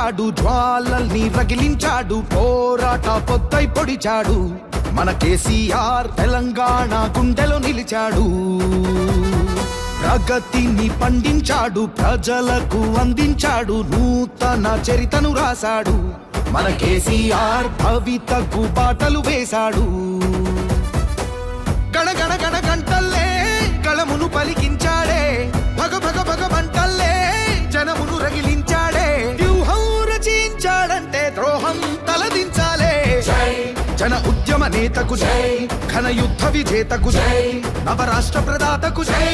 రగిలించాడు, జ్వాలల్ని రగిలించాడు, పోరాట పొద్దై పొడిచాడు. మన కేసీఆర్ తెలంగాణ గుండెలో నిలిచాడు. ప్రగతిని పండించాడు, ప్రజలకు అందించాడు, నూతన చరితను రాశాడు. మన కేసీఆర్ భవితకు బాటలు వేశాడు. గణగణ గణ గంటల్లే కళమును పలికించాడే, భగ భగ భగ మంటల్లే జనమును రగిలించాడే. వ్యూహం రచించాడంటే ద్రోహం తలదించాలే. జన ఉద్యమ నేతకు జై, ఘన యుద్ధ విజేతకు జై, నవరాష్ట్ర ప్రదాతకు జై,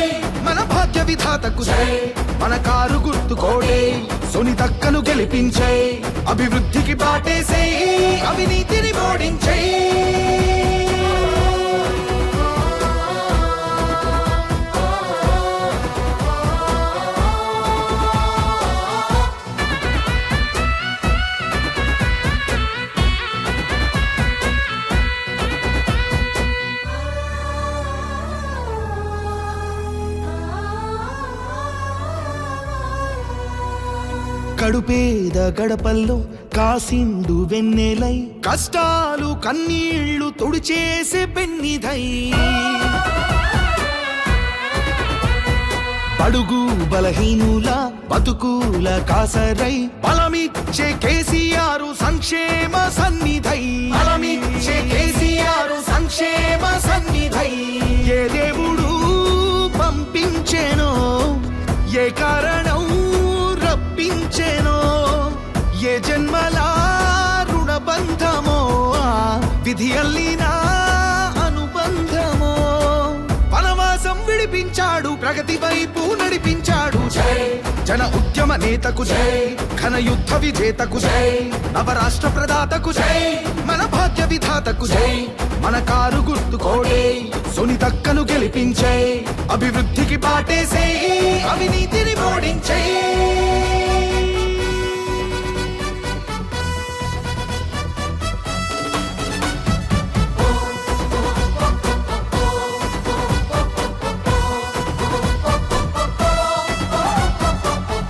మన భాగ్య విధాతకు జై. మన కారు గుర్తుకోడే సునీతక్కను గెలిపించే, అభివృద్ధికి బాటేసే, అవినీతిని ఓడించే. కడుపేద గడపల్లో కాసిండు వెన్నెలై, కష్టాలు కన్నీళ్లు తుడిచేసే పెన్నిధై. అడుగు బలహీనుల బతుకుల కాసరై, బలమిచ్చే కేసీఆర్ సంక్షేమ సన్నిధై. బలమిచ్చే కేసీఆర్ సంక్షేమ సన్నిధై. ఏ దేవుడు పంపించేనో, ఏ కారణం రప్పించేనో, ఏ జన్మల రుణబంధమో, విధి అల్లిన అనుబంధమో, వనవాసం విడిపించాడు, ప్రగతి వైపు నడిపించాడు. జై జన ఉద్యమ నేతకు జై, ఘన యుద్ధ విజేతకు జై, నవరాష్ట్ర ప్రదాతకు జై, మన భాగ్య విధాతకు జై. మన కారు గుర్తుకోడే సునీతక్కను గెలిపించే, అభివృద్ధికి బాటేసే, అవినీతిని ఓడించే.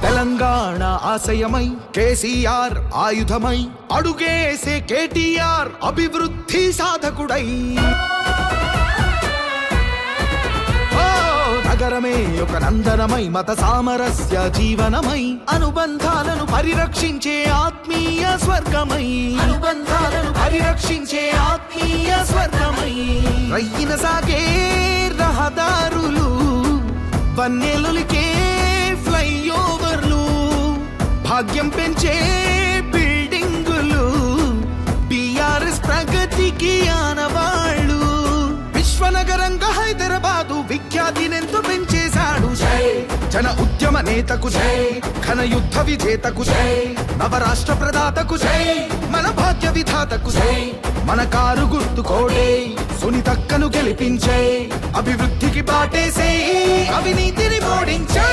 తెలంగాణ ఆశయమై కేసీఆర్ ఆయుధమై, అడుగేసే కేటీఆర్ అభివృద్ధి సాధకుడై. నగరమే ఒక నందనమై, మత సామరస్య జీవనమై, అనుబంధాలను పరిరక్షించే ఆత్మీయ స్వర్గమై. అనుబంధాలను పరిరక్షించే ఆత్మీయ స్వర్గమై. రయ్యిన సాగే రహదారులు, వన్నెలులికే ఫ్లైఓవర్లు, భాగ్యం పెంచే బిల్డింగులు, బీఆర్ఎస్ ప్రగతికి ఆనవాళ్ళు. విశ్వనగరంగా హైదరాబాదు విఖ్యాతినెంతో పెంచేశాడు. జై జన ఉద్యమ నేతకు జై, ఘన యుద్ధ విజేతకు జై, నవరాష్ట్ర ప్రదాతకు జై, మన భాగ్య విధాతకు జై. మన కారు గుర్తుకోడే సునీతక్కను గెలిపించే, అభివృద్ధికి బాటేసే, అవినీతిని ఓడించే.